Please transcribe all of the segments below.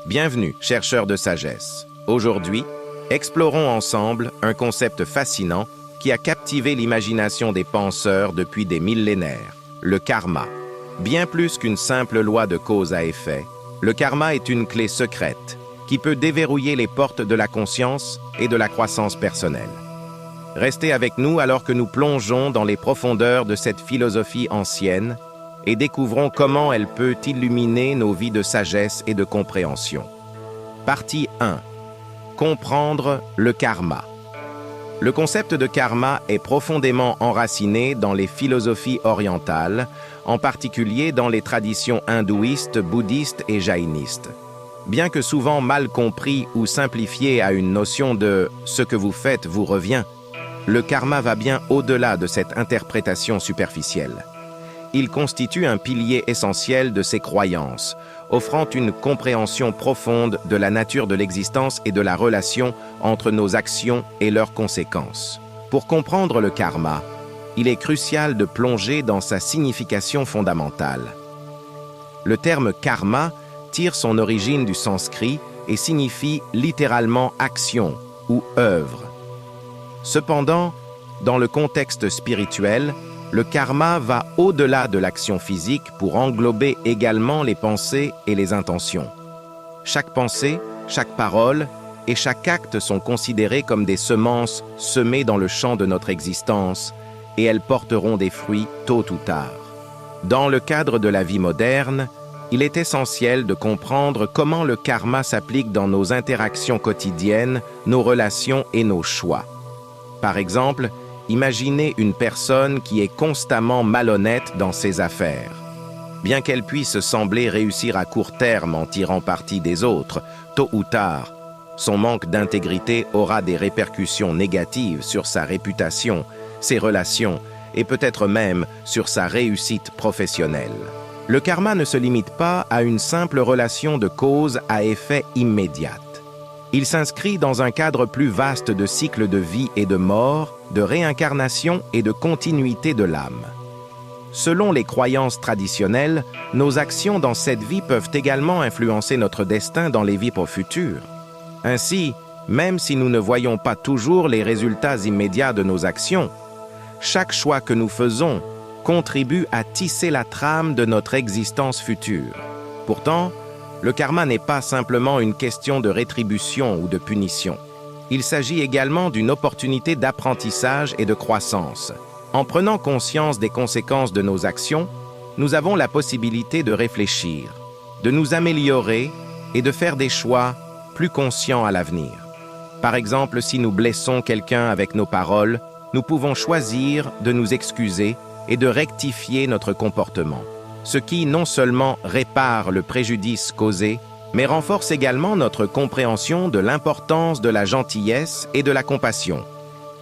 Bienvenue, chercheurs de sagesse. Aujourd'hui, explorons ensemble un concept fascinant qui a captivé l'imagination des penseurs depuis des millénaires, le karma. Bien plus qu'une simple loi de cause à effet, le karma est une clé secrète qui peut déverrouiller les portes de la conscience et de la croissance personnelle. Restez avec nous alors que nous plongeons dans les profondeurs de cette philosophie ancienne et découvrons comment elle peut illuminer nos vies de sagesse et de compréhension. Partie 1. Comprendre le karma. Le concept de karma est profondément enraciné dans les philosophies orientales, en particulier dans les traditions hindouistes, bouddhistes et jaïnistes. Bien que souvent mal compris ou simplifié à une notion de « ce que vous faites vous revient », le karma va bien au-delà de cette interprétation superficielle. Il constitue un pilier essentiel de ces croyances, offrant une compréhension profonde de la nature de l'existence et de la relation entre nos actions et leurs conséquences. Pour comprendre le karma, il est crucial de plonger dans sa signification fondamentale. Le terme karma tire son origine du sanskrit et signifie littéralement action ou œuvre. Cependant, dans le contexte spirituel, le karma va au-delà de l'action physique pour englober également les pensées et les intentions. Chaque pensée, chaque parole et chaque acte sont considérés comme des semences semées dans le champ de notre existence et elles porteront des fruits tôt ou tard. Dans le cadre de la vie moderne, il est essentiel de comprendre comment le karma s'applique dans nos interactions quotidiennes, nos relations et nos choix. Par exemple, imaginez une personne qui est constamment malhonnête dans ses affaires. Bien qu'elle puisse sembler réussir à court terme en tirant parti des autres, tôt ou tard, son manque d'intégrité aura des répercussions négatives sur sa réputation, ses relations et peut-être même sur sa réussite professionnelle. Le karma ne se limite pas à une simple relation de cause à effet immédiate. Il s'inscrit dans un cadre plus vaste de cycles de vie et de mort, de réincarnation et de continuité de l'âme. Selon les croyances traditionnelles, nos actions dans cette vie peuvent également influencer notre destin dans les vies futures. Ainsi, même si nous ne voyons pas toujours les résultats immédiats de nos actions, chaque choix que nous faisons contribue à tisser la trame de notre existence future. Pourtant, le karma n'est pas simplement une question de rétribution ou de punition. Il s'agit également d'une opportunité d'apprentissage et de croissance. En prenant conscience des conséquences de nos actions, nous avons la possibilité de réfléchir, de nous améliorer et de faire des choix plus conscients à l'avenir. Par exemple, si nous blessons quelqu'un avec nos paroles, nous pouvons choisir de nous excuser et de rectifier notre comportement. Ce qui non seulement répare le préjudice causé, mais renforce également notre compréhension de l'importance de la gentillesse et de la compassion.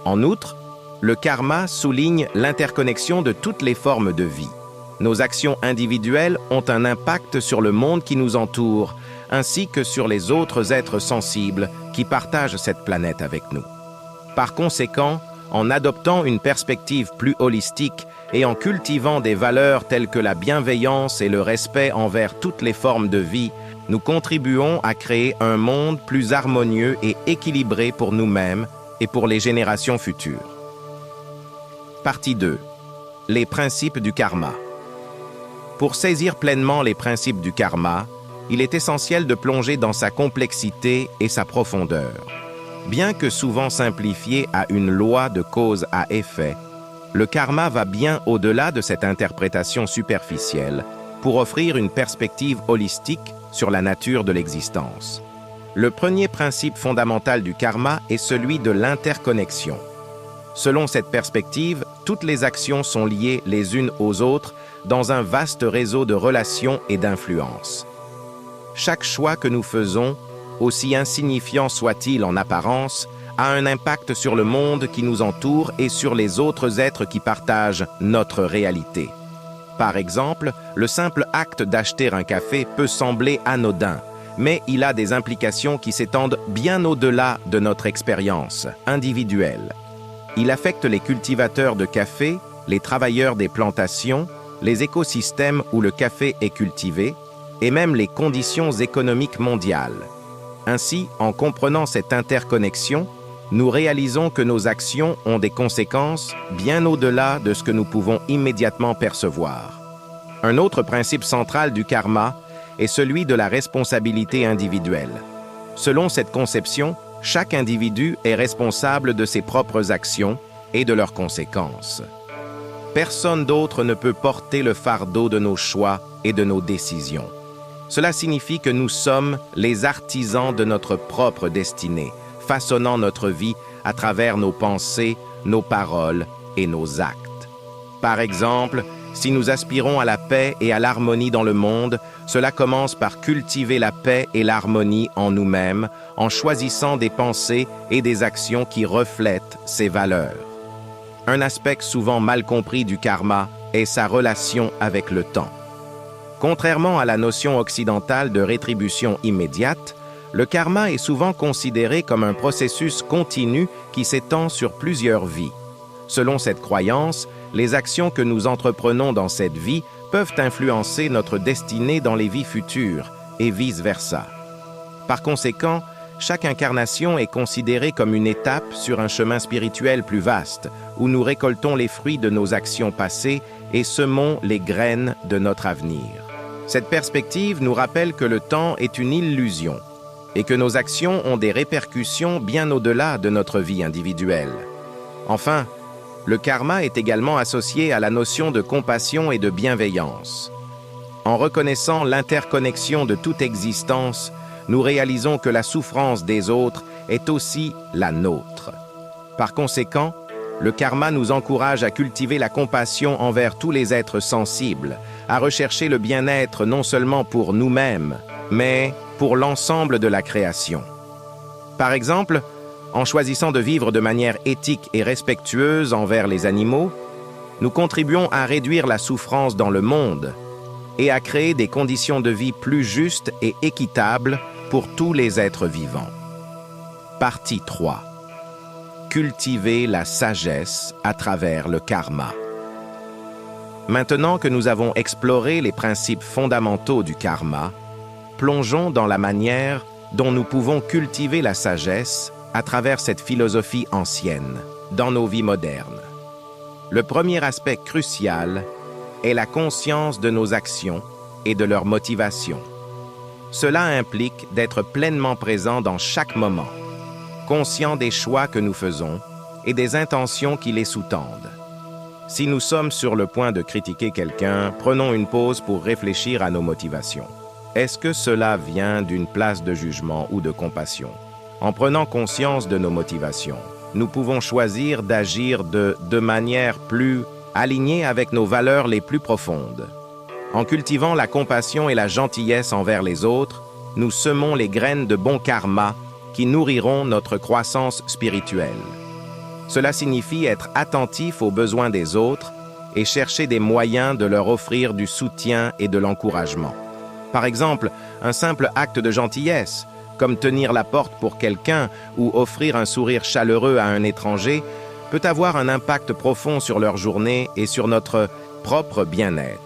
En outre, le karma souligne l'interconnexion de toutes les formes de vie. Nos actions individuelles ont un impact sur le monde qui nous entoure, ainsi que sur les autres êtres sensibles qui partagent cette planète avec nous. Par conséquent, en adoptant une perspective plus holistique et en cultivant des valeurs telles que la bienveillance et le respect envers toutes les formes de vie, nous contribuons à créer un monde plus harmonieux et équilibré pour nous-mêmes et pour les générations futures. Partie 2. Les principes du karma. Pour saisir pleinement les principes du karma, il est essentiel de plonger dans sa complexité et sa profondeur. Bien que souvent simplifié à une loi de cause à effet, le karma va bien au-delà de cette interprétation superficielle pour offrir une perspective holistique sur la nature de l'existence. Le premier principe fondamental du karma est celui de l'interconnexion. Selon cette perspective, toutes les actions sont liées les unes aux autres dans un vaste réseau de relations et d'influences. Chaque choix que nous faisons, aussi insignifiant soit-il en apparence, a un impact sur le monde qui nous entoure et sur les autres êtres qui partagent notre réalité. Par exemple, le simple acte d'acheter un café peut sembler anodin, mais il a des implications qui s'étendent bien au-delà de notre expérience individuelle. Il affecte les cultivateurs de café, les travailleurs des plantations, les écosystèmes où le café est cultivé, et même les conditions économiques mondiales. Ainsi, en comprenant cette interconnexion, nous réalisons que nos actions ont des conséquences bien au-delà de ce que nous pouvons immédiatement percevoir. Un autre principe central du karma est celui de la responsabilité individuelle. Selon cette conception, chaque individu est responsable de ses propres actions et de leurs conséquences. Personne d'autre ne peut porter le fardeau de nos choix et de nos décisions. Cela signifie que nous sommes les artisans de notre propre destinée, façonnant notre vie à travers nos pensées, nos paroles et nos actes. Par exemple, si nous aspirons à la paix et à l'harmonie dans le monde, cela commence par cultiver la paix et l'harmonie en nous-mêmes, en choisissant des pensées et des actions qui reflètent ces valeurs. Un aspect souvent mal compris du karma est sa relation avec le temps. Contrairement à la notion occidentale de rétribution immédiate, le karma est souvent considéré comme un processus continu qui s'étend sur plusieurs vies. Selon cette croyance, les actions que nous entreprenons dans cette vie peuvent influencer notre destinée dans les vies futures et vice-versa. Par conséquent, chaque incarnation est considérée comme une étape sur un chemin spirituel plus vaste, où nous récoltons les fruits de nos actions passées et semons les graines de notre avenir. Cette perspective nous rappelle que le temps est une illusion et que nos actions ont des répercussions bien au-delà de notre vie individuelle. Enfin, le karma est également associé à la notion de compassion et de bienveillance. En reconnaissant l'interconnexion de toute existence, nous réalisons que la souffrance des autres est aussi la nôtre. Par conséquent, le karma nous encourage à cultiver la compassion envers tous les êtres sensibles, à rechercher le bien-être non seulement pour nous-mêmes, mais pour l'ensemble de la création. Par exemple, en choisissant de vivre de manière éthique et respectueuse envers les animaux, nous contribuons à réduire la souffrance dans le monde et à créer des conditions de vie plus justes et équitables pour tous les êtres vivants. Partie 3. Cultiver la sagesse à travers le karma. Maintenant que nous avons exploré les principes fondamentaux du karma, plongeons dans la manière dont nous pouvons cultiver la sagesse à travers cette philosophie ancienne, dans nos vies modernes. Le premier aspect crucial est la conscience de nos actions et de leurs motivations. Cela implique d'être pleinement présent dans chaque moment, conscient des choix que nous faisons et des intentions qui les sous-tendent. Si nous sommes sur le point de critiquer quelqu'un, prenons une pause pour réfléchir à nos motivations. Est-ce que cela vient d'une place de jugement ou de compassion? En prenant conscience de nos motivations, nous pouvons choisir d'agir de manière plus alignée avec nos valeurs les plus profondes. En cultivant la compassion et la gentillesse envers les autres, nous semons les graines de bon karma qui nourriront notre croissance spirituelle. Cela signifie être attentif aux besoins des autres et chercher des moyens de leur offrir du soutien et de l'encouragement. Par exemple, un simple acte de gentillesse, comme tenir la porte pour quelqu'un ou offrir un sourire chaleureux à un étranger, peut avoir un impact profond sur leur journée et sur notre propre bien-être.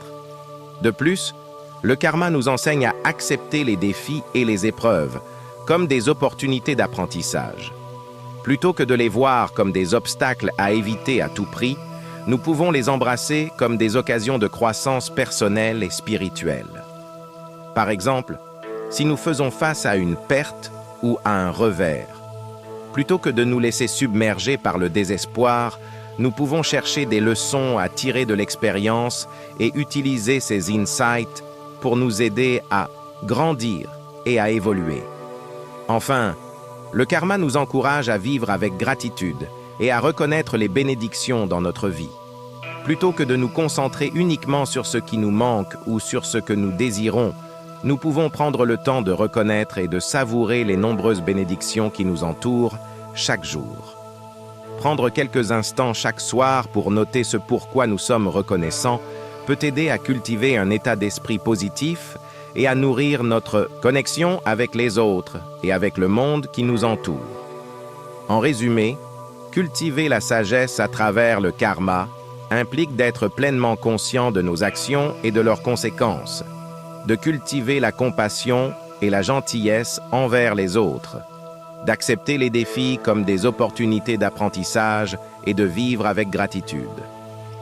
De plus, le karma nous enseigne à accepter les défis et les épreuves comme des opportunités d'apprentissage. Plutôt que de les voir comme des obstacles à éviter à tout prix, nous pouvons les embrasser comme des occasions de croissance personnelle et spirituelle. Par exemple, si nous faisons face à une perte ou à un revers, plutôt que de nous laisser submerger par le désespoir, nous pouvons chercher des leçons à tirer de l'expérience et utiliser ces insights pour nous aider à grandir et à évoluer. Enfin, le karma nous encourage à vivre avec gratitude et à reconnaître les bénédictions dans notre vie. Plutôt que de nous concentrer uniquement sur ce qui nous manque ou sur ce que nous désirons, nous pouvons prendre le temps de reconnaître et de savourer les nombreuses bénédictions qui nous entourent chaque jour. Prendre quelques instants chaque soir pour noter ce pourquoi nous sommes reconnaissants peut aider à cultiver un état d'esprit positif et à nourrir notre connexion avec les autres et avec le monde qui nous entoure. En résumé, cultiver la sagesse à travers le karma implique d'être pleinement conscient de nos actions et de leurs conséquences, de cultiver la compassion et la gentillesse envers les autres, d'accepter les défis comme des opportunités d'apprentissage et de vivre avec gratitude.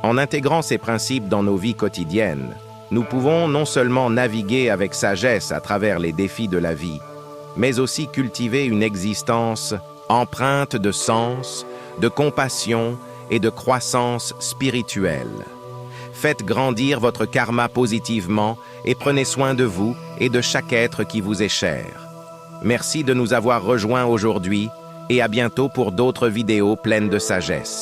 En intégrant ces principes dans nos vies quotidiennes, nous pouvons non seulement naviguer avec sagesse à travers les défis de la vie, mais aussi cultiver une existence empreinte de sens, de compassion et de croissance spirituelle. Faites grandir votre karma positivement et prenez soin de vous et de chaque être qui vous est cher. Merci de nous avoir rejoints aujourd'hui et à bientôt pour d'autres vidéos pleines de sagesse.